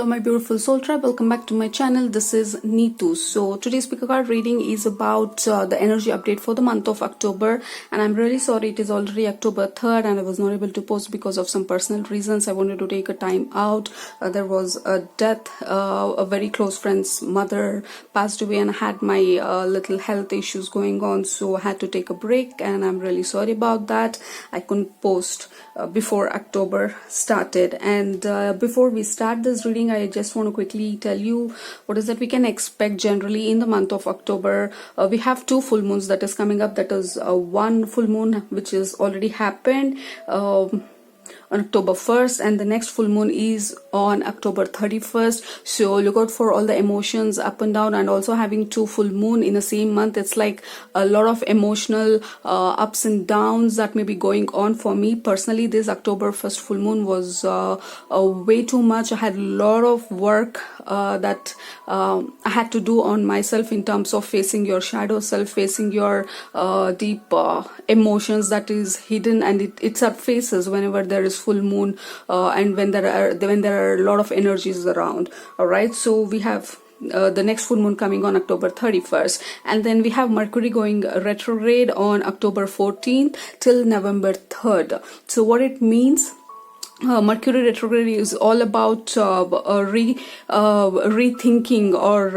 my beautiful soul tribe, welcome back to my channel. This is Neethu. So today's pick a card reading is about the energy update for the month of October, and I'm really sorry it is already October 3rd and I was not able to post because of some personal reasons. I wanted to take a time out. There was a death, a very close friend's mother passed away, and I had my little health issues going on, so I had to take a break, and I'm really sorry about that. I couldn't post before October started. And before we start this reading, I just want to quickly tell you what is that we can expect generally in the month of October. We have two full moons that is coming up. That is one full moon which is already happened on October 1st, and the next full moon is on October 31st. So look out for all the emotions up and down, and also having two full moon in the same month, it's like a lot of emotional ups and downs that may be going on. For me personally, this October 1st full moon was way too much. I had a lot of work that I had to do on myself in terms of facing your shadow self, facing your deep emotions that is hidden, and it surfaces whenever there is full moon and when there are a lot of energies around. All right, so we have the next full moon coming on October 31st, and then we have Mercury going retrograde on October 14th till November 3rd. So what it means, Mercury retrograde is all about rethinking or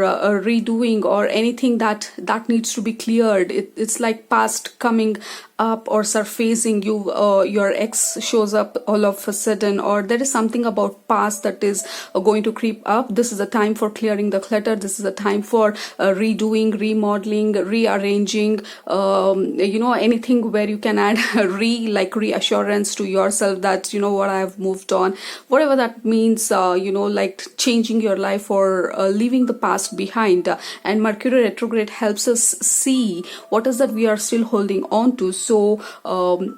redoing, or anything that needs to be cleared. It's like past coming up or surfacing. Your ex shows up all of a sudden, or there is something about past that is going to creep up. This is a time for clearing the clutter. This is a time for redoing, remodeling, rearranging, anything where you can add like reassurance to yourself that, you know what, I have moved on, whatever that means, like changing your life or leaving the past behind. And Mercury retrograde helps us see what is that we are still holding on to. So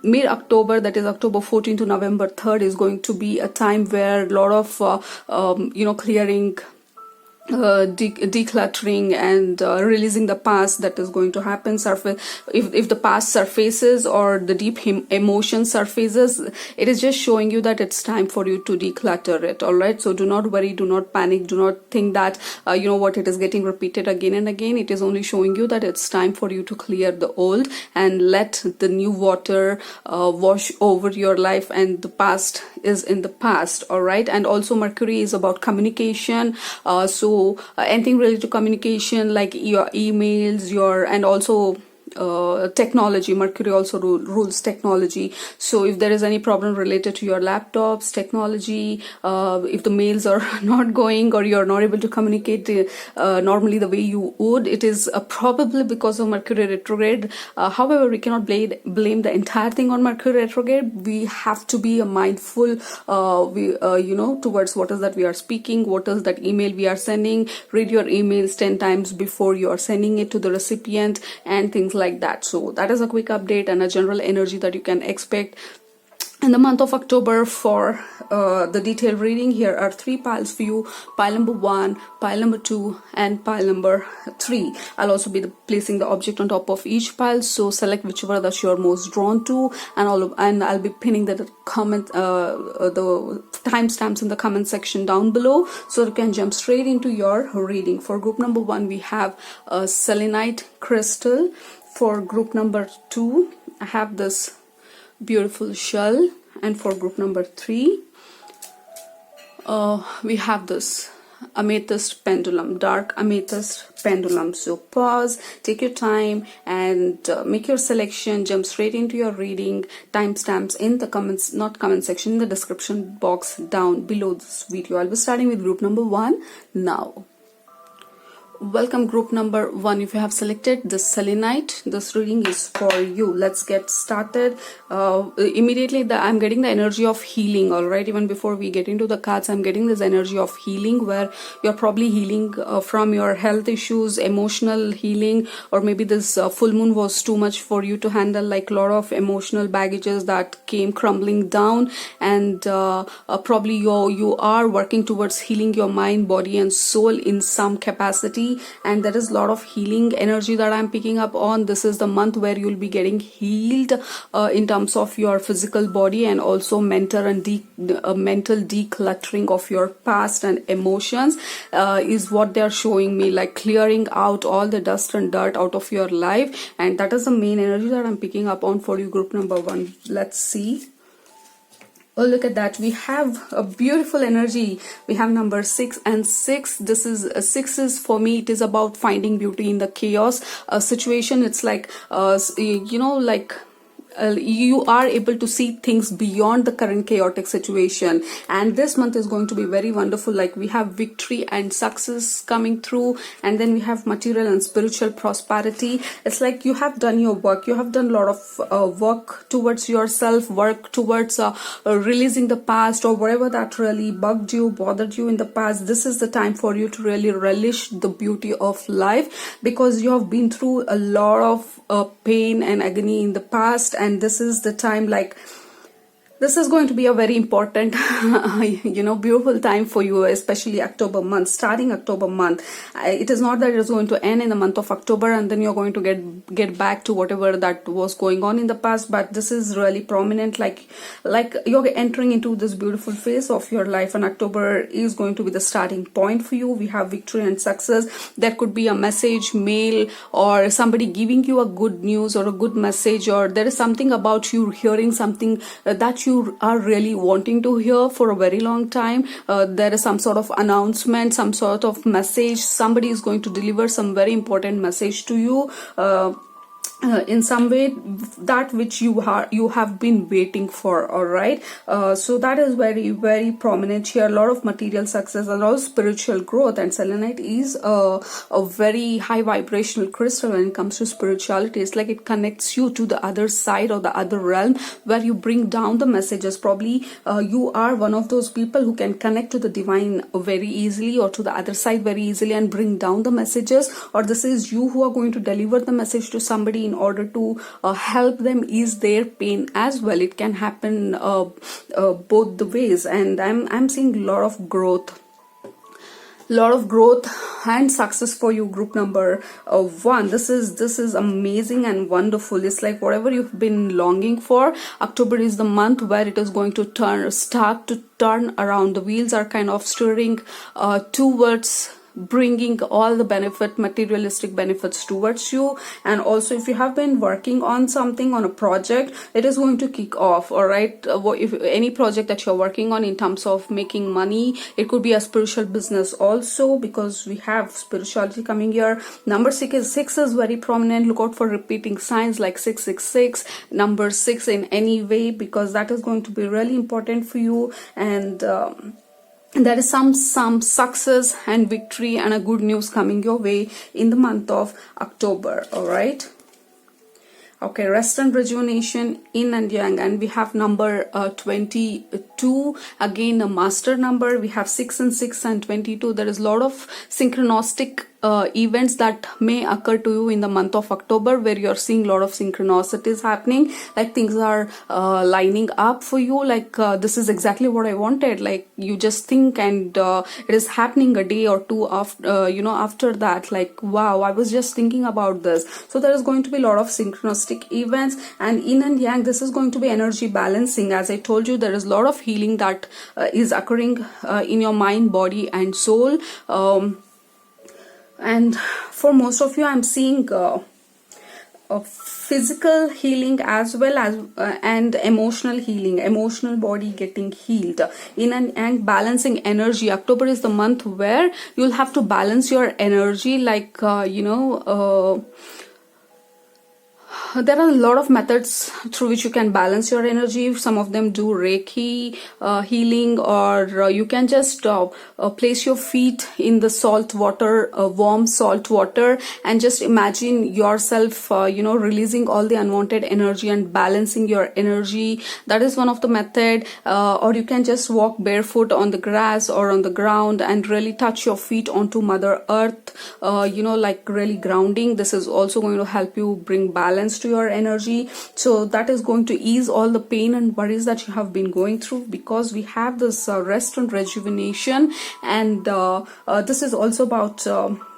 mid-October, that is October 14th to November 3rd, is going to be a time where a lot of clearing, decluttering, and releasing the past that is going to happen. If the past surfaces or the deep emotion surfaces, it is just showing you that it's time for you to declutter it. All right, so do not worry, do not panic, do not think that what, it is getting repeated again and again. It is only showing you that it's time for you to clear the old and let the new water wash over your life, and the past is in the past. All right, and also Mercury is about communication, so anything related to communication, like your emails, and also technology. Mercury also rules technology. So if there is any problem related to your laptops, technology, if the mails are not going, or you're not able to communicate normally the way you would, it is probably because of Mercury retrograde. However, we cannot blame the entire thing on Mercury retrograde. We have to be mindful towards what is that we are speaking, what is that email we are sending. Read your emails 10 times before you are sending it to the recipient, and things like that. So that is a quick update and a general energy that you can expect in the month of October. For the detailed reading, here are 3 piles for you: pile number 1, pile number 2, and pile number 3. I'll also be placing the object on top of each pile, so select whichever that you're most drawn to, and I'll be pinning the timestamps in the comment section down below, so you can jump straight into your reading. For group number 1, we have a selenite crystal. For group number 2, I have this beautiful shell, and for group number 3, we have this amethyst pendulum, dark amethyst pendulum. So pause, take your time, and make your selection. Jump straight into your reading. Timestamps in the comments, not comment section, in the description box down below this video. I'll be starting with group number 1 now. Welcome group number 1. If you have selected the selenite, this reading is for you. Let's get started. Immediately I'm getting the energy of healing. All right, even before we get into the cards, I'm getting this energy of healing, where you're probably healing from your health issues, emotional healing, or maybe this full moon was too much for you to handle, like a lot of emotional baggages that came crumbling down, and probably you are working towards healing your mind, body, and soul in some capacity. energy, and there is a lot of healing energy that I'm picking up on. This is the month where you'll be getting healed in terms of your physical body, and also mental and mental decluttering of your past and emotions is what they're showing me, like clearing out all the dust and dirt out of your life. And that is the main energy that I'm picking up on for you, group number 1. Let's see. Oh, look at that. We have a beautiful energy. We have number 6 and 6. This is 6 is, for me, it is about finding beauty in the chaos situation. It's like, like you are able to see things beyond the current chaotic situation, and this month is going to be very wonderful. Like, we have victory and success coming through, and then we have material and spiritual prosperity. It's like you have done your work, you have done a lot of work towards yourself, work towards releasing the past or whatever that really bugged you, bothered you in the past. This is the time for you to really relish the beauty of life, because you have been through a lot of pain and agony in the past, and this is the time, like, this is going to be a very important beautiful time for you, especially October month, starting October month. It is not that it is going to end in the month of October and then you're going to get back to whatever that was going on in the past, but this is really prominent, like you're entering into this beautiful phase of your life, and October is going to be the starting point for you. We have victory and success. There could be a message, mail, or somebody giving you a good news or a good message, or there is something about you hearing something that you are really wanting to hear for a very long time. There is some sort of announcement, some sort of message. Somebody is going to deliver some very important message to you. In some way, that which you have been waiting for. All right, so that is very, very prominent here. A lot of material success, a lot of spiritual growth, and selenite is a very high vibrational crystal when it comes to spirituality. It's like it connects you to the other side or the other realm, where you bring down the messages. Probably you are one of those people who can connect to the divine very easily, or to the other side very easily, and bring down the messages. Or this is you who are going to deliver the message to somebody in order to help them ease their pain as well. It can happen both the ways, and I'm seeing a lot of growth and success for you, group number 1. This is amazing and wonderful. It's like whatever you've been longing for, October is the month where it is going to start to turn around. The wheels are kind of stirring towards bringing all the materialistic benefits towards you. And also, if you have been working on something, on a project, it is going to kick off. All right, if any project that you're working on in terms of making money, it could be a spiritual business also, because we have spirituality coming here. Number 6 is very prominent. Look out for repeating signs like 666, number 6 in any way, because that is going to be really important for you. And there is some success and victory and a good news coming your way in the month of October. All right. Okay, rest and rejuvenation, yin and yang, and we have number 22, again a master number. We have 6 and 6 and 22. There is a lot of synchronistic events that may occur to you in the month of October, where you're seeing a lot of synchronicities happening, like things are lining up for you, like this is exactly what I wanted. Like, you just think, and it is happening a day or two after after that, like, wow, I was just thinking about this. So there is going to be a lot of synchronistic events, and yin and yang, this is going to be energy balancing. As I told you, there is a lot of healing that is occurring in your mind, body, and soul. And for most of you, I'm seeing physical healing as well as and emotional healing, emotional body getting healed. And balancing energy. October is the month where you'll have to balance your energy, like there are a lot of methods through which you can balance your energy. Some of them do Reiki healing, or you can just place your feet in the salt water, warm salt water, and just imagine yourself releasing all the unwanted energy and balancing your energy. That is one of the method. Or you can just walk barefoot on the grass or on the ground and really touch your feet onto Mother Earth, like really grounding. This is also going to help you bring balance to your energy. So that is going to ease all the pain and worries that you have been going through, because we have this rest and rejuvenation. And this is also about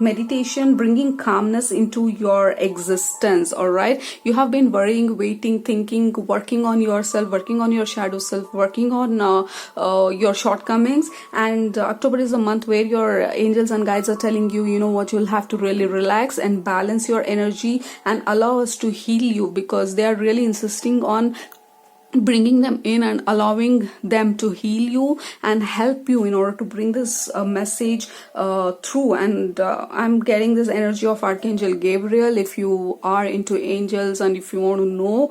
meditation, bringing calmness into your existence. All right, you have been worrying, waiting, thinking, working on yourself, working on your shadow self, working on your shortcomings. And October is a month where your angels and guides are telling you, you know what, you'll have to really relax and balance your energy and allow us to heal you, because they are really insisting on bringing them in and allowing them to heal you and help you in order to bring this message through. And I'm getting this energy of Archangel Gabriel. If you are into angels and if you want to know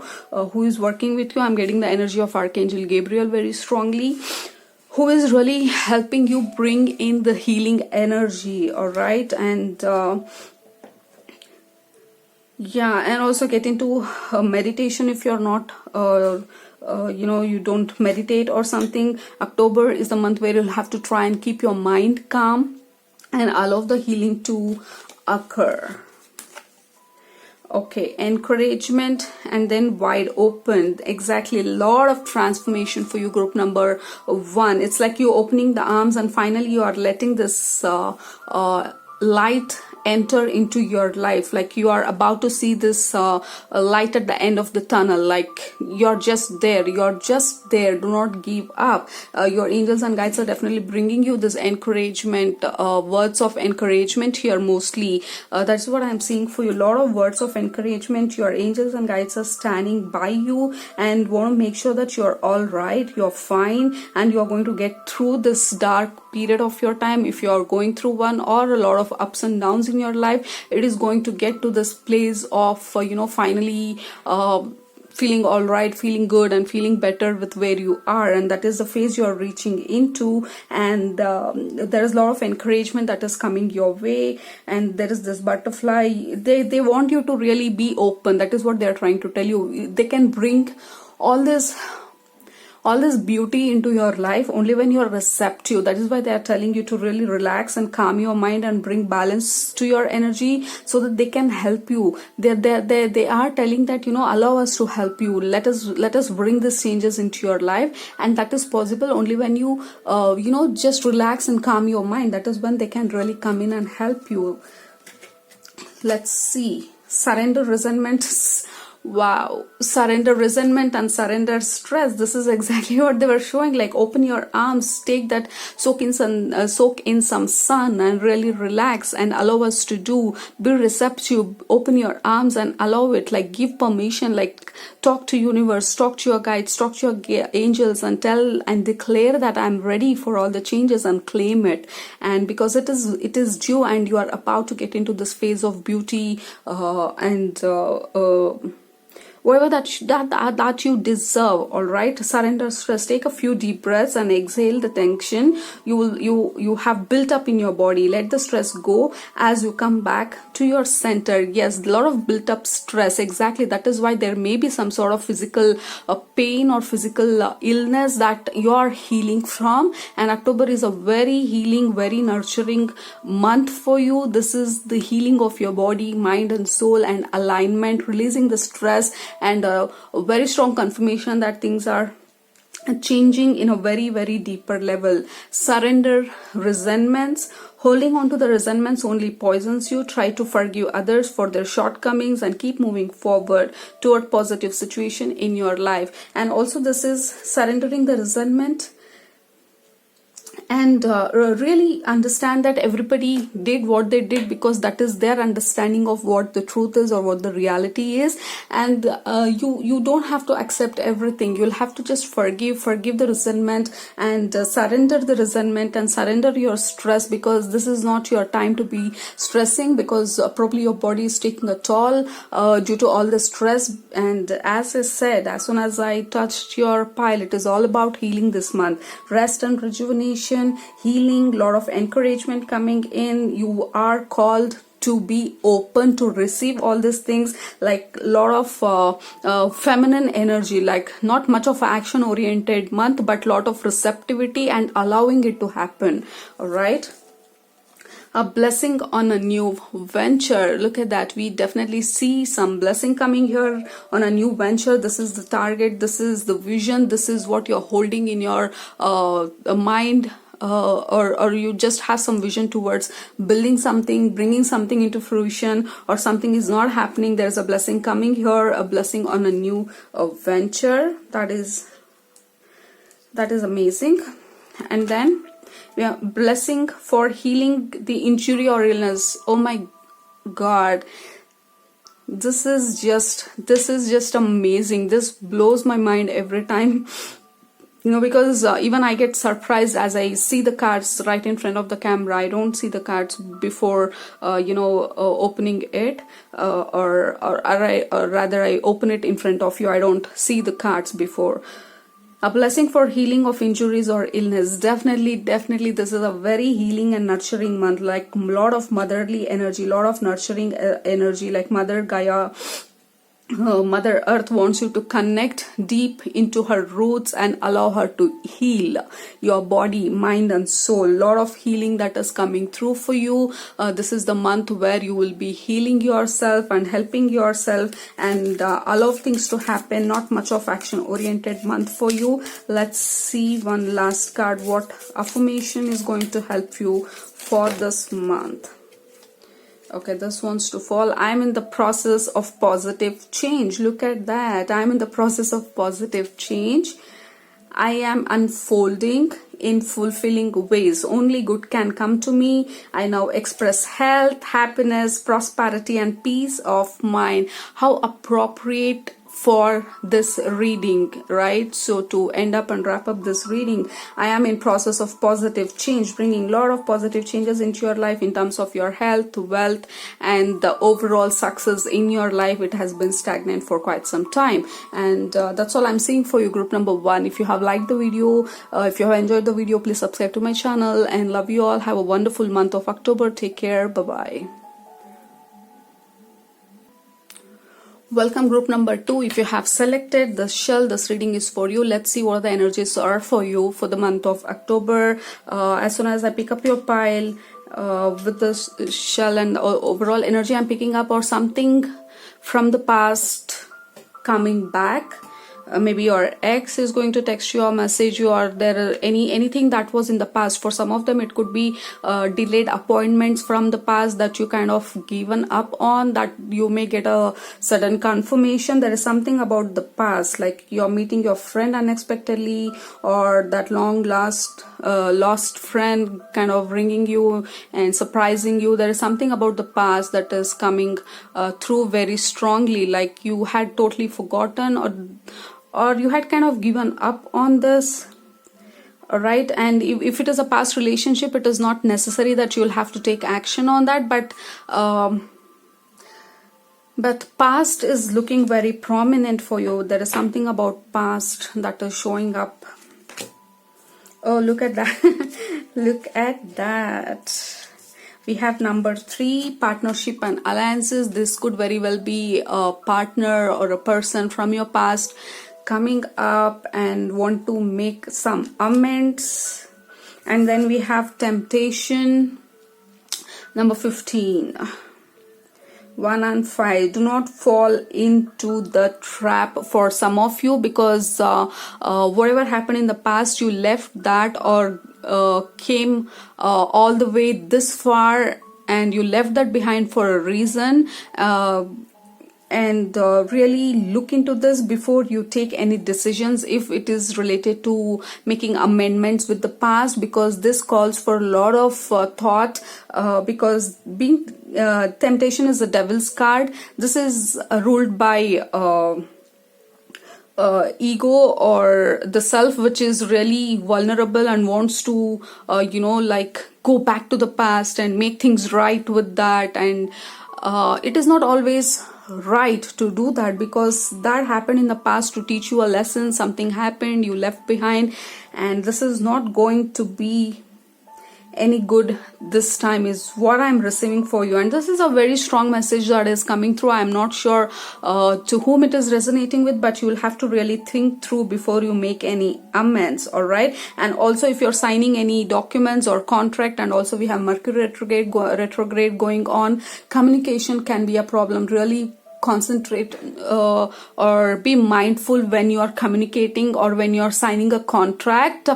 who is working with you, I'm getting the energy of Archangel Gabriel very strongly, who is really helping you bring in the healing energy. All right, and yeah, and also get into meditation if you're not you don't meditate or something. October is the month where you'll have to try and keep your mind calm and allow the healing to occur. Okay, encouragement and then wide open. Exactly, a lot of transformation for you, group number 1. It's like you're opening the arms and finally you are letting this light enter into your life. Like you are about to see this light at the end of the tunnel. Like you're just there, do not give up. Your angels and guides are definitely bringing you this encouragement, words of encouragement here mostly. That's what I'm seeing for you, a lot of words of encouragement. Your angels and guides are standing by you and want to make sure that you're all right, you're fine, and you're going to get through this dark period of your time. If you're going through one or a lot of ups and downs in your life, it is going to get to this place of finally feeling all right, feeling good, and feeling better with where you are. And that is the phase you're reaching into. And there is a lot of encouragement that is coming your way. And there is this butterfly. They want you to really be open. That is what they're trying to tell you. They can bring all this beauty into your life only when you're receptive. That is why they are telling you to really relax and calm your mind and bring balance to your energy so that they can help you. They are telling that, allow us to help you. Let us bring these changes into your life. And that is possible only when you, just relax and calm your mind. That is when they can really come in and help you. Let's see. Surrender resentment. Wow, surrender resentment and surrender stress. This is exactly what they were showing. Like open your arms, take that, soak in some sun and really relax and allow us to do. Be receptive, open your arms and allow it. Like give permission, like talk to universe, talk to your guides, talk to your angels and tell and declare that I'm ready for all the changes and claim it. And because it is due and you are about to get into this phase of beauty whatever that you deserve. All right, surrender stress. Take a few deep breaths and exhale the tension you have built up in your body. Let the stress go as you come back to your center. Yes, a lot of built up stress. Exactly, that is why there may be some sort of physical pain or physical illness that you are healing from. And October is a very healing, very nurturing month for you. This is the healing of your body, mind and soul, and alignment, releasing the stress, and a very strong confirmation that things are changing in a very, very deeper level. Surrender resentments. Holding on to the resentments only poisons you. Try to forgive others for their shortcomings and keep moving forward toward positive situation in your life. And also this is surrendering the resentment and really understand that everybody did what they did because that is their understanding of what the truth is or what the reality is. And you don't have to accept everything. You'll have to just forgive the resentment and surrender the resentment and surrender your stress, because this is not your time to be stressing, because probably your body is taking a toll due to all the stress. And as I said, as soon as I touched your pile, it is all about healing this month. Rest and rejuvenation, healing, lot of encouragement coming in. You are called to be open to receive all these things, like a lot of feminine energy, like not much of action oriented month, but lot of receptivity and allowing it to happen. All right. A blessing on a new venture. Look at that. We definitely see some blessing coming here on a new venture. This is the target. This is the vision. This is what you're holding in your mind. Or you just have some vision towards building something, bringing something into fruition, or something is not happening. There's a blessing coming here, a blessing on a new venture. That is amazing. And then yeah, blessing for healing the injury or illness. Oh my God, this is just amazing. This blows my mind every time, because even I get surprised as I see the cards right in front of the camera. I don't see the cards before opening it, or rather I open it in front of you. I don't see the cards before. A blessing for healing of injuries or illness. Definitely this is a very healing and nurturing month, like a lot of motherly energy, lot of nurturing energy, like Mother Gaia, Mother Earth wants you to connect deep into her roots and allow her to heal your body, mind and soul. Lot of healing that is coming through for you. This is the month where you will be healing yourself and helping yourself and allow things to happen. Not much of action oriented month for you. Let's see one last card. What affirmation is going to help you for this month? Okay, this wants to fall. I'm in the process of positive change. Look at that. I'm in the process of positive change. I am unfolding in fulfilling ways. Only good can come to me. I now express health, happiness, prosperity, and peace of mind. How appropriate for this reading, right? So to end up and wrap up this reading, I am in process of positive change, bringing a lot of positive changes into your life in terms of your health, wealth, and the overall success in your life. It has been stagnant for quite some time, and that's all I'm seeing for you, group number 1. If you have liked the video, if you have enjoyed the video, please subscribe to my channel, and love you all. Have a wonderful month of October. Take care. Bye bye. Welcome, group number 2. If you have selected the shell, this reading is for you. Let's see what the energies are for you for the month of October. As soon as I pick up your pile with this shell and overall energy I'm picking up, or something from the past coming back. Maybe your ex is going to text you or message you, or there are anything that was in the past. For some of them it could be delayed appointments from the past that you kind of given up on, that you may get a sudden confirmation. There is something about the past, like you're meeting your friend unexpectedly, or that long lost friend kind of ringing you and surprising you. There is something about the past that is coming through very strongly, like you had totally forgotten, or you had kind of given up on this. All right, and if it is a past relationship, it is not necessary that you'll have to take action on that, but past is looking very prominent for you. There is something about past that is showing up. Oh, look at that. Look at that. We have number 3, partnership and alliances. This could very well be a partner or a person from your past coming up and want to make some amends. And then we have temptation. Number 15. 1 and 5. Do not fall into the trap for some of you, because whatever happened in the past, you left that, or came all the way this far and you left that behind for a reason. And really look into this before you take any decisions if it is related to making amendments with the past, because this calls for a lot of thought, because being temptation is the devil's card. This is ruled by ego, or the self, which is really vulnerable and wants to like go back to the past and make things right with that. And it is not always right to do that, because that happened in the past to teach you a lesson. Something happened, you left behind, and this is not going to be any good this time is what I'm receiving for you. And this is a very strong message that is coming through. I'm not sure to whom it is resonating with, but you will have to really think through before you make any amends. All right. And also, if you're signing any documents or contract, and also we have Mercury retrograde going on, communication can be a problem. Really concentrate or be mindful when you are communicating or when you are signing a contract.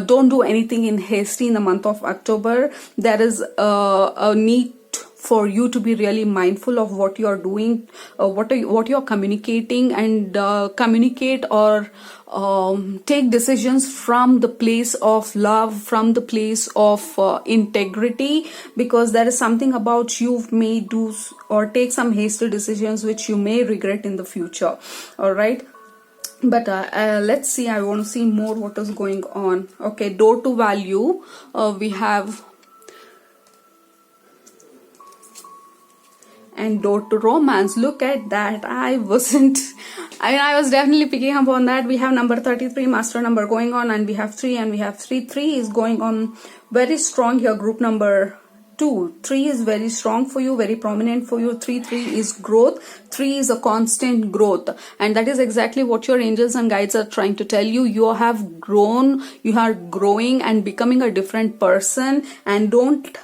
Don't do anything in hasty in the month of October. There is a need for you to be really mindful of what you are doing, what you are communicating, and communicate or take decisions from the place of love, from the place of integrity, because there is something about you may do or take some hasty decisions which you may regret in the future. All right. But let's see, I want to see more what is going on. Okay, door to value, we have, and door to romance. Look at that. I was definitely picking up on that. We have number 33, master number going on, and we have 3, and we have 3. 3 is going on very strong here, group number 2. 3 is very strong for you, very prominent for you. 3 is growth. 3 is a constant growth, and that is exactly what your angels and guides are trying to tell you. You have grown, you are growing and becoming a different person, and don't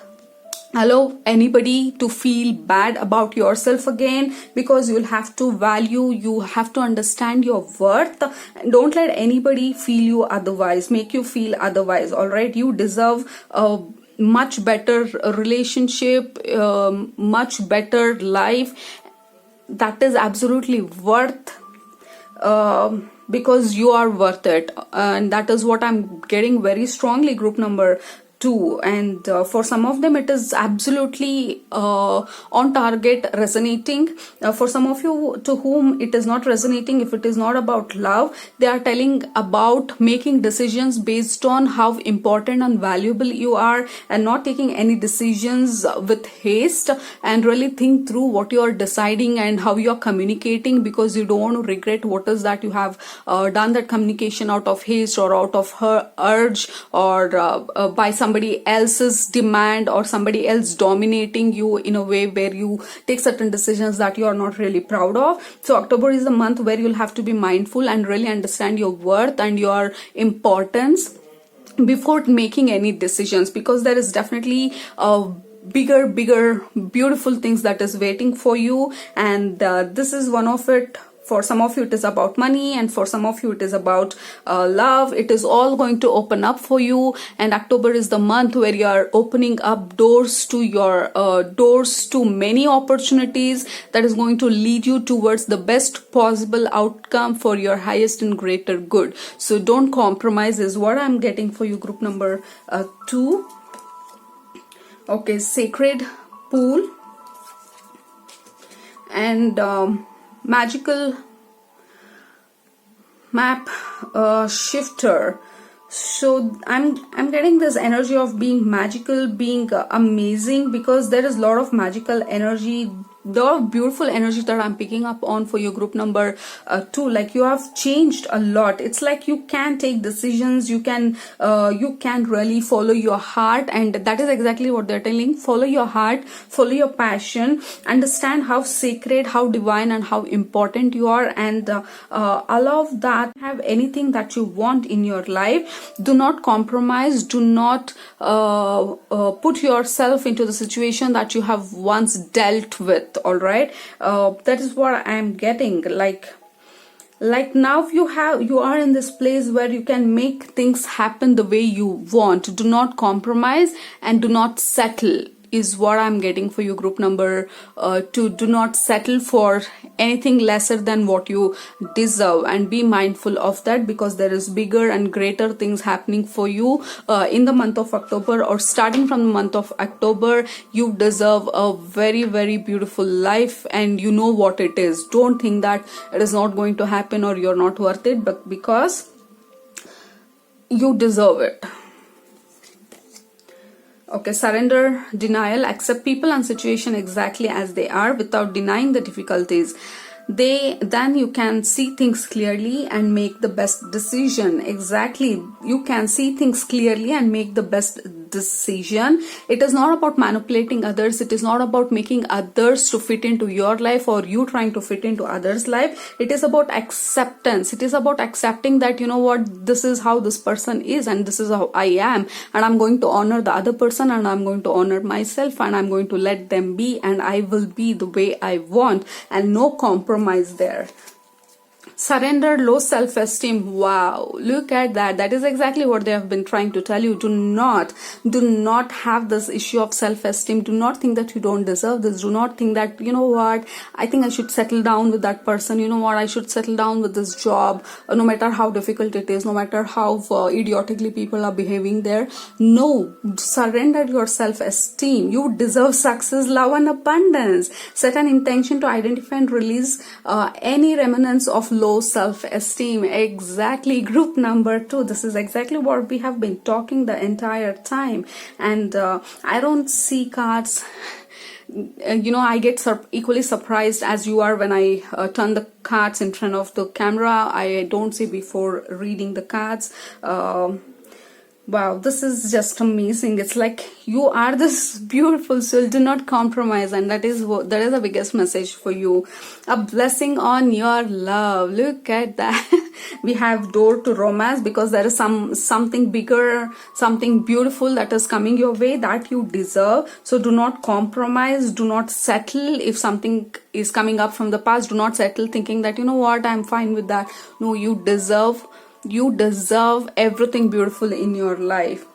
allow anybody to feel bad about yourself again, because you'll have to value, you have to understand your worth. Don't let anybody feel you otherwise, make you feel otherwise. All right, you deserve a much better relationship, much better life. That is absolutely worth, because you are worth it, and that is what I'm getting very strongly, group number 2. And for some of them it is absolutely on target, resonating. For some of you to whom it is not resonating, if it is not about love, they are telling about making decisions based on how important and valuable you are, and not taking any decisions with haste, and really think through what you are deciding and how you are communicating, because you don't want to regret what is that you have done that communication out of haste or out of her urge, or by somebody else's demand, or somebody else dominating you in a way where you take certain decisions that you are not really proud of. So October is the month where you'll have to be mindful and really understand your worth and your importance before making any decisions, because there is definitely bigger beautiful things that is waiting for you, and this is one of it. For some of you it is about money, and for some of you it is about love. It is all going to open up for you, and October is the month where you are opening up doors to your doors to many opportunities that is going to lead you towards the best possible outcome for your highest and greater good. So don't compromise is what I'm getting for you, group number 2. Okay, sacred pool and magical map shifter. So I'm getting this energy of being magical, being amazing, because there is a lot of magical energy, the beautiful energy that I'm picking up on for your group number 2. Like you have changed a lot. It's like you can take decisions, you can really follow your heart, and that is exactly what they're telling. Follow your heart, follow your passion, understand how sacred, how divine, and how important you are, and allow that have anything that you want in your life. Do not compromise, do not put yourself into the situation that you have once dealt with. All right, that is what I'm getting. Like now you are in this place where you can make things happen the way you want. Do not compromise and do not settle is what I'm getting for you, group number 2. Do not settle for anything lesser than what you deserve, and be mindful of that, because there is bigger and greater things happening for you in the month of October, or starting from the month of October. You deserve a very beautiful life, and you know what it is. Don't think that it is not going to happen or you're not worth it, but because you deserve it. Okay, surrender, denial, accept people and situation exactly as they are without denying the difficulties. Then you can see things clearly and make the best decision. Exactly, you can see things clearly and make the best decision. It is not about manipulating others. It is not about making others to fit into your life or you trying to fit into others' life. It is about acceptance. It is about accepting that, you know what, this is how this person is and this is how I am, and I'm going to honor the other person and I'm going to honor myself and I'm going to let them be, and I will be the way I want, and no compromise there. Surrender, low self-esteem. Wow, look at that. That is exactly what they have been trying to tell you. Do not have this issue of self-esteem. Do not think that you don't deserve this. Do not think that, you know what, I think I should settle down with that person. You know what, I should settle down with this job, no matter how difficult it is, no matter how idiotically people are behaving there. No, surrender your self-esteem. You deserve success, love, and abundance. Set an intention to identify and release any remnants of low self-esteem. Exactly, group number 2. This is exactly what we have been talking the entire time. And I don't see cards. I get equally surprised as you are when I turn the cards in front of the camera. I don't see before reading the cards. Wow, this is just amazing. It's like you are this beautiful soul. Do not compromise, and that is the biggest message for you. A blessing on your love. Look at that. We have door to romance, because there is something bigger, something beautiful that is coming your way that you deserve. So do not compromise. Do not settle if something is coming up from the past. Do not settle thinking that, you know what, I'm fine with that. No, you deserve everything beautiful in your life.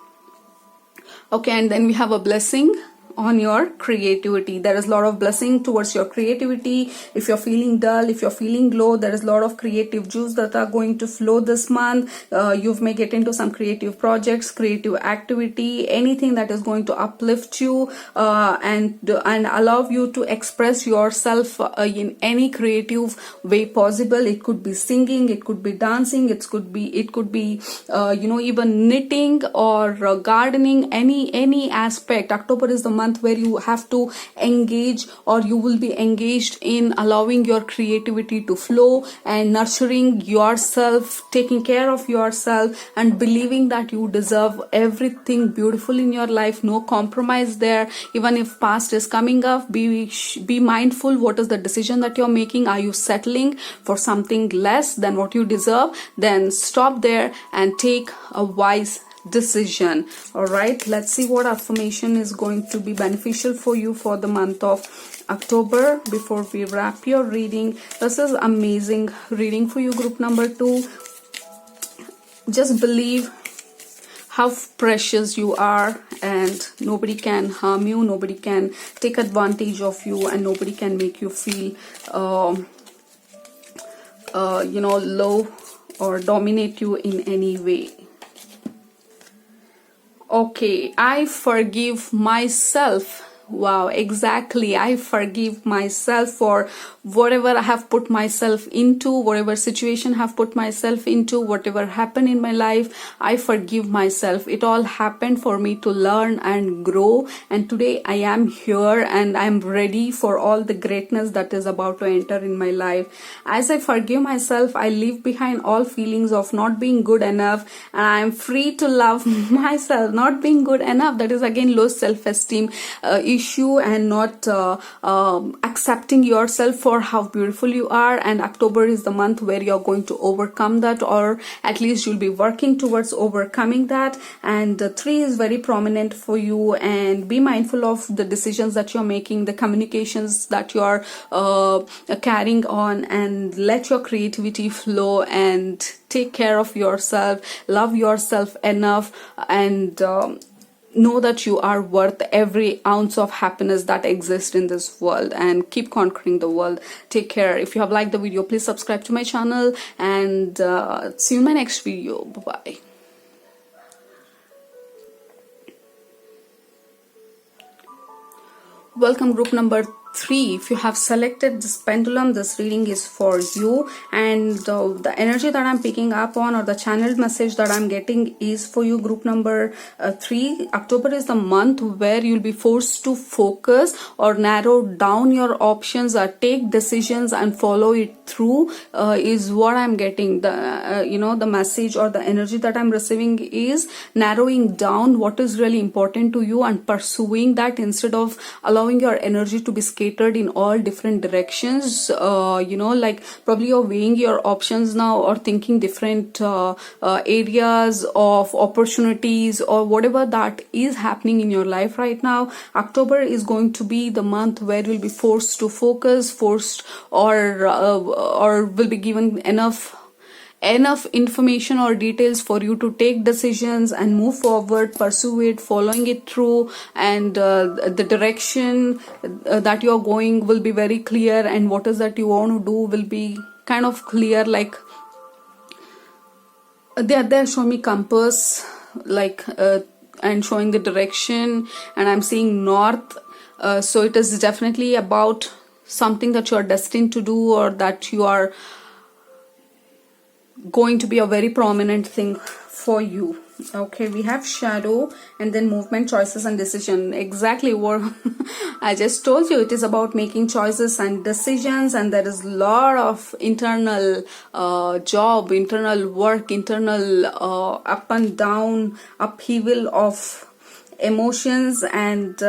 Okay, and then we have a blessing on your creativity. There is a lot of blessing towards your creativity. If you're feeling dull, if you're feeling low, there is a lot of creative juice that are going to flow this month. You may get into some creative projects, creative activity, anything that is going to uplift you and allow you to express yourself in any creative way possible. It could be singing, it could be dancing, it could be even knitting or gardening, any aspect. October is the month where you have to engage, or you will be engaged in allowing your creativity to flow and nurturing yourself, taking care of yourself, and believing that you deserve everything beautiful in your life. No compromise there. Even if past is coming up, be mindful. What is the decision that you're making? Are you settling for something less than what you deserve? Then stop there and take a wise decision. All right, let's see what affirmation is going to be beneficial for you for the month of October before we wrap your reading. This is amazing reading for you, group number 2. Just believe how precious you are, and nobody can harm you, nobody can take advantage of you, and nobody can make you feel low or dominate you in any way. Okay, I forgive myself. Wow, exactly. I forgive myself for whatever I have put myself into, whatever situation I have put myself into, whatever happened in my life. I forgive myself. It all happened for me to learn and grow. And today I am here and I'm ready for all the greatness that is about to enter in my life. As I forgive myself, I leave behind all feelings of not being good enough, and I am free to love myself. Not being good enough, that is again low self-esteem issue, and not accepting yourself for how beautiful you are. And October is the month where you're going to overcome that, or at least you'll be working towards overcoming that. And 3 is very prominent for you, and be mindful of the decisions that you're making, the communications that you're carrying on, and let your creativity flow, and take care of yourself, love yourself enough, and know that you are worth every ounce of happiness that exists in this world, and keep conquering the world. Take care. If you have liked the video, please subscribe to my channel, and see you in my next video. Bye bye. Welcome, group number 3. If you have selected this pendulum, this reading is for you, and the energy that I'm picking up on, or the channeled message that I'm getting, is for you, group number 3. October is the month where you'll be forced to focus or narrow down your options, or take decisions and follow it through, is what I'm getting. The the message or the energy that I'm receiving is narrowing down what is really important to you and pursuing that, instead of allowing your energy to be scattered in all different directions. Like probably you're weighing your options now, or thinking different areas of opportunities, or whatever that is happening in your life right now. October is going to be the month where you'll be forced to focus, or will be given enough information or details for you to take decisions and move forward, pursue it, following it through, and the direction that you're going will be very clear, and what is that you want to do will be kind of clear. Like they're showing me compass, like and showing the direction, and I'm seeing north. So it is definitely about something that you're destined to do, or that you are going to be a very prominent thing for you. Okay, we have shadow, and then movement, choices and decision. Exactly what I just told you. It is about making choices and decisions, and there is a lot of internal job, internal work, internal up and down upheaval of emotions, and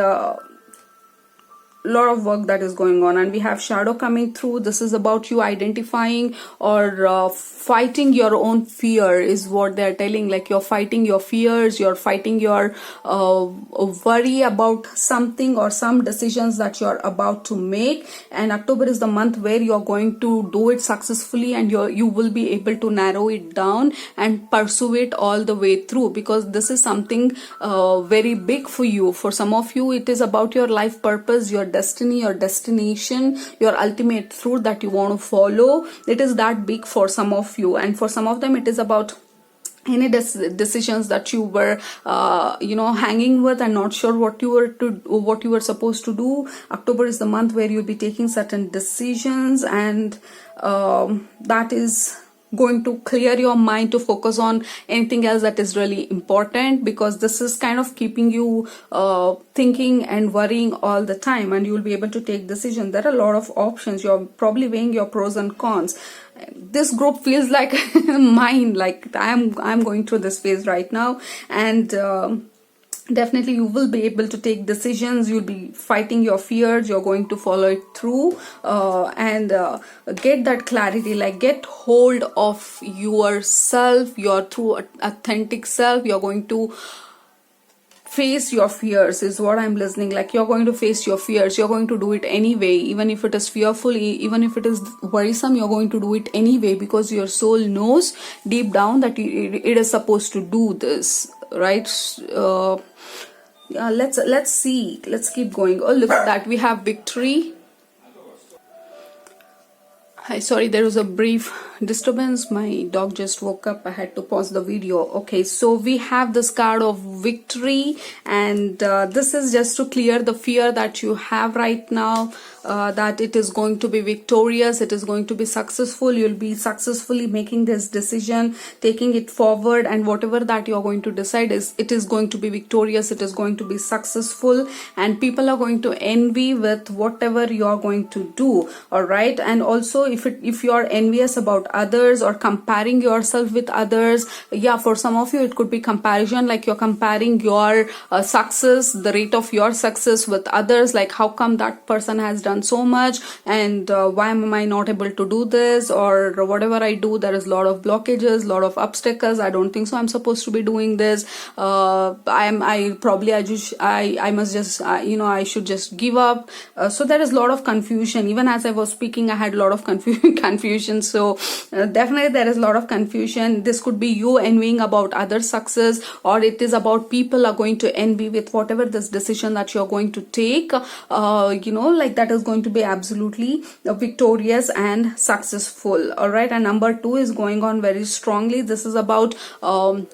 lot of work that is going on. And we have shadow coming through. This is about you identifying or fighting your own fear, is what they're telling. Like you're fighting your fears, you're fighting your worry about something or some decisions that you're about to make. And October is the month where you're going to do it successfully, and you will be able to narrow it down and pursue it all the way through, because this is something very big for you. For some of you, it is about your life purpose, your destiny, your destination, your ultimate truth that you want to follow. It is that big for some of you, and for some of them it is about any decisions that you were hanging with and not sure what you were supposed to do. October is the month where you'll be taking certain decisions, and that is going to clear your mind to focus on anything else that is really important, because this is kind of keeping you thinking and worrying all the time, and you will be able to take decisions. There are a lot of options. You're probably weighing your pros and cons. This group feels like mine, like I'm going through this phase right now, and definitely you will be able to take decisions. You'll be fighting your fears, you're going to follow it through, and get that clarity, like get hold of yourself, your true authentic self. You're going to face your fears, is what I'm listening. Like you're going to face your fears, you're going to do it anyway, even if it is fearful, even if it is worrisome, you're going to do it anyway, because your soul knows deep down that it is supposed to do this, right? Yeah, let's see, let's keep going. Oh, look at that, we have victory. Hi, sorry, there was a brief disturbance. My dog just woke up. I had to pause the video. Okay, so we have this card of victory, and this is just to clear the fear that you have right now, that it is going to be victorious, it is going to be successful. You'll be successfully making this decision, taking it forward, and whatever that you're going to decide it is going to be victorious, it is going to be successful, and people are going to envy with whatever you're going to do. All right, and also if you're envious about others or comparing yourself with others, yeah, for some of you it could be comparison, like you're comparing your success, the rate of your success with others, like how come that person has done so much, and why am I not able to do this, or whatever I do there is a lot of blockages, lot of obstacles, I don't think so I'm supposed to be doing this, I should just give up. So there is a lot of confusion. Even as I was speaking, I had a lot of confusion. So Definitely there is a lot of confusion. This could be you envying about other success, or it is about people are going to envy with whatever this decision that you're going to take. Like that is going to be absolutely victorious and successful. All right, and number 2 is going on very strongly. This is about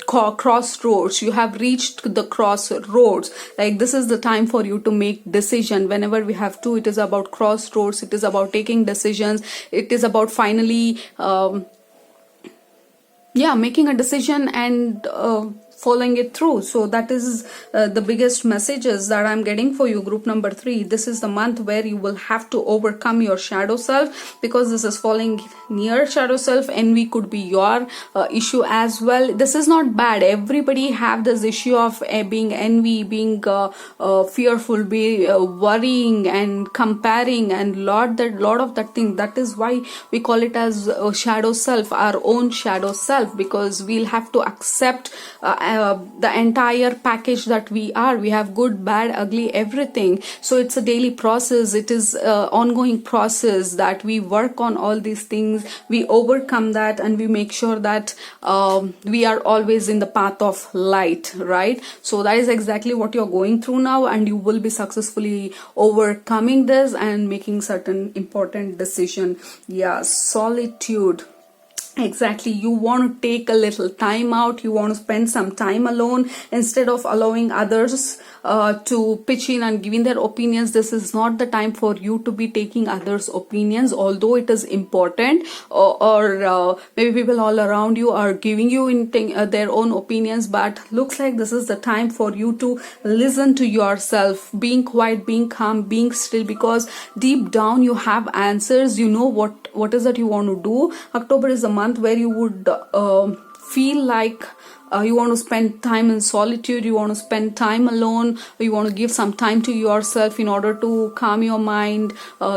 crossroads. You have reached the crossroads. Like this is the time for you to make decision. Whenever we have to, it is about crossroads. It is about taking decisions. It is about finally making a decision and following it through. So that is the biggest messages that I'm getting for you, group number 3. This is the month where you will have to overcome your shadow self, because this is falling near shadow self. Envy could be your issue as well. This is not bad. Everybody have this issue of being envy, being fearful, worrying and comparing, and lot of that thing. That is why we call it as shadow self, our own shadow self, because we'll have to accept the entire package that we are. We have good, bad, ugly, everything. So it's a daily process. It is ongoing process that we work on all these things. We overcome that, and we make sure that we are always in the path of light, right? So that is exactly what you're going through now, and you will be successfully overcoming this and making certain important decision. Yeah, solitude. Exactly. You want to take a little time out. You want to spend some time alone instead of allowing others to pitch in and giving their opinions. This is not the time for you to be taking others' opinions, although it is important, or maybe people all around you are giving you their own opinions, but looks like this is the time for you to listen to yourself, being quiet, being calm, being still, because deep down you have answers. You know what is that you want to do. October is a month where you would feel like you want to spend time in solitude, you want to spend time alone, you want to give some time to yourself in order to calm your mind,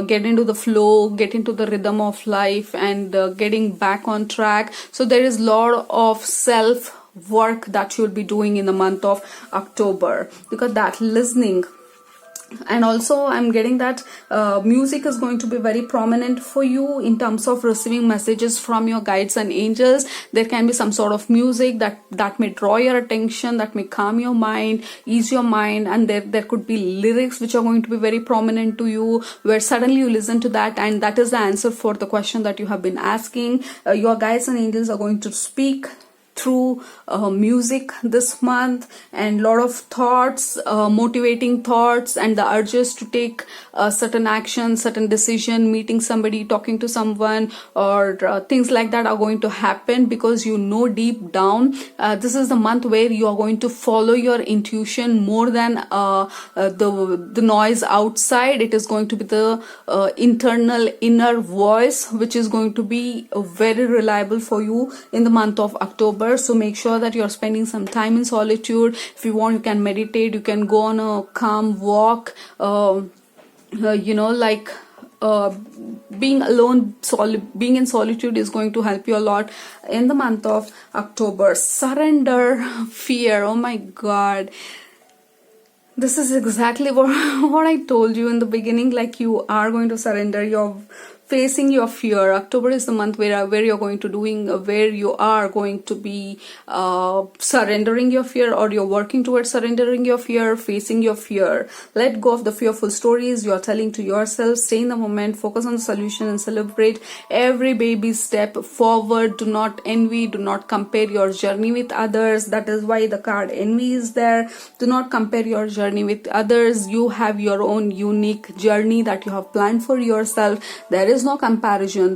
get into the flow, get into the rhythm of life, and getting back on track. So there is a lot of self work that you'll be doing in the month of October, because that listening. And also I'm getting that music is going to be very prominent for you in terms of receiving messages from your guides and angels. There can be some sort of music that may draw your attention, that may calm your mind, ease your mind, and there could be lyrics which are going to be very prominent to you, where suddenly you listen to that, and that is the answer for the question that you have been asking. Your guides and angels are going to speak through music this month, and lot of thoughts, motivating thoughts, and the urges to take certain action, certain decision, meeting somebody, talking to someone, or things like that are going to happen, because you know deep down this is the month where you are going to follow your intuition more than the noise outside. It is going to be the internal inner voice which is going to be very reliable for you in the month of October. So make sure that you're spending some time in solitude. If you want, you can meditate, you can go on a calm walk, being alone, being in solitude is going to help you a lot in the month of October. Surrender fear. Oh my God. This is exactly what I told you in the beginning. Like, you are going to surrender. You're facing your fear. October is the month where you are going to be surrendering your fear, or you're working towards surrendering your fear, facing your fear. Let go of the fearful stories you are telling to yourself. Stay in the moment, focus on the solution, and celebrate every baby step forward. Do not envy, do not compare your journey with others. That is why the card envy is there. Do not compare your journey with others. You have your own unique journey that you have planned for yourself. There is no comparison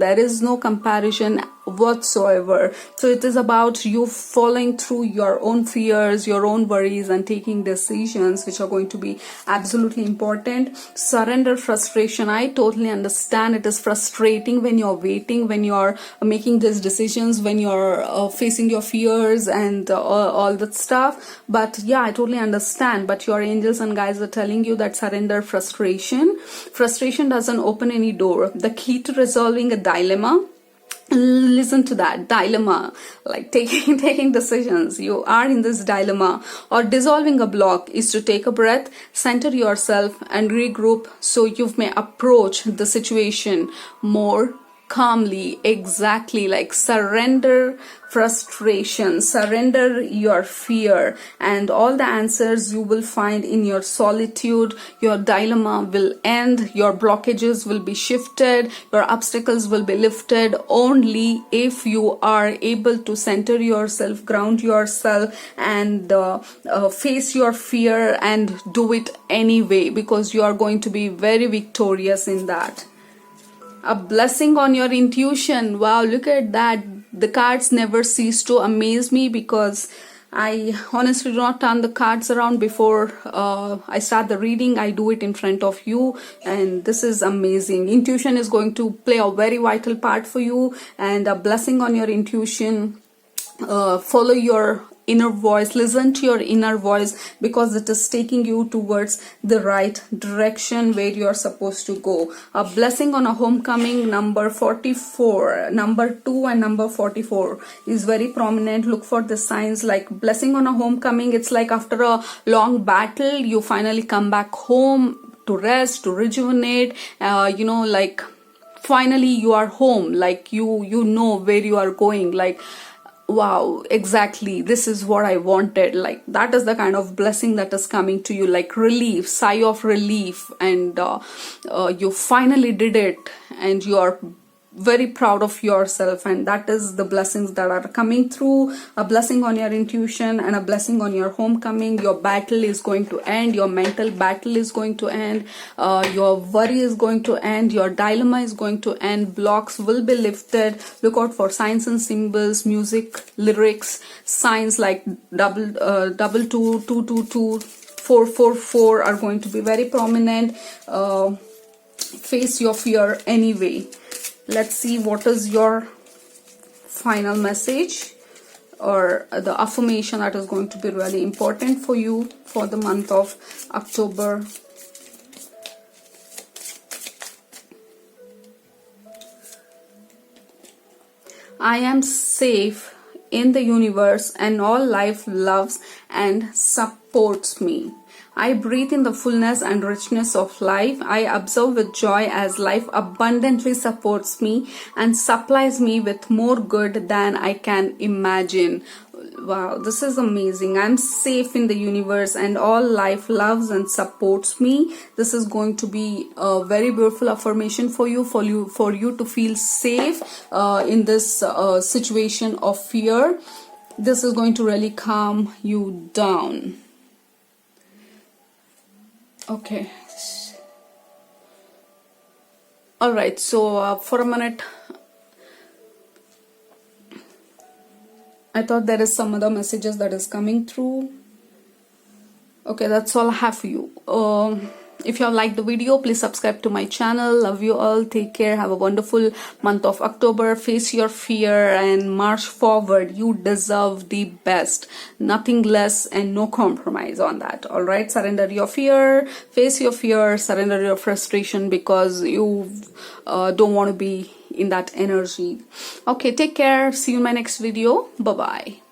whatsoever. So it is about you following through your own fears, your own worries, and taking decisions which are going to be absolutely important. Surrender frustration. I totally understand. It is frustrating when you're waiting, when you're making these decisions, when you're facing your fears and all that stuff. But yeah, I totally understand. But your angels and guides are telling you that surrender frustration. Frustration doesn't open any door. The key to resolving a dilemma, listen to that dilemma, like taking decisions. You are in this dilemma, or dissolving a block, is to take a breath, center yourself, and regroup, so you may approach the situation more calmly, exactly, like surrender frustration, surrender your fear, and all the answers you will find in your solitude. Your dilemma will end, your blockages will be shifted, your obstacles will be lifted only if you are able to center yourself, ground yourself, and face your fear and do it anyway, because you are going to be very victorious in that. A blessing on your intuition. Wow, look at that. The cards never cease to amaze me, because I honestly do not turn the cards around before I start the reading. I do it in front of you, and this is amazing. Intuition is going to play a very vital part for you, and a blessing on your intuition. Follow your inner voice, listen to your inner voice, because it is taking you towards the right direction where you are supposed to go. A blessing on a homecoming. Number 44, number 2 and number 44 is very prominent. Look for the signs. Like blessing on a homecoming, it's like after a long battle you finally come back home to rest, to rejuvenate, like finally you are home, like you know where you are going. Like, wow, exactly, this is what I wanted. Like that is the kind of blessing that is coming to you, like relief, sigh of relief, and you finally did it, and you are very proud of yourself, and that is the blessings that are coming through. A blessing on your intuition and a blessing on your homecoming. Your battle is going to end, your mental battle is going to end, your worry is going to end, your dilemma is going to end, blocks will be lifted. Look out for signs and symbols, music, lyrics, signs like double two, 222, 444 are going to be very prominent. Face your fear anyway. Let's see what is your final message or the affirmation that is going to be really important for you for the month of October. I am safe in the universe, and all life loves and supports me. I breathe in the fullness and richness of life. I observe with joy as life abundantly supports me and supplies me with more good than I can imagine. Wow, this is amazing. I'm safe in the universe and all life loves and supports me. This is going to be a very beautiful affirmation for you to feel safe in this situation of fear. This is going to really calm you down. Okay. All right, so for a minute I thought there is some other messages that is coming through. Okay, that's all I have for you. If you have liked the video, please subscribe to my channel. Love you all. Take care. Have a wonderful month of October. Face your fear and march forward. You deserve the best. Nothing less and no compromise on that. All right. Surrender your fear. Face your fear. Surrender your frustration, because you don't want to be in that energy. Okay. Take care. See you in my next video. Bye-bye.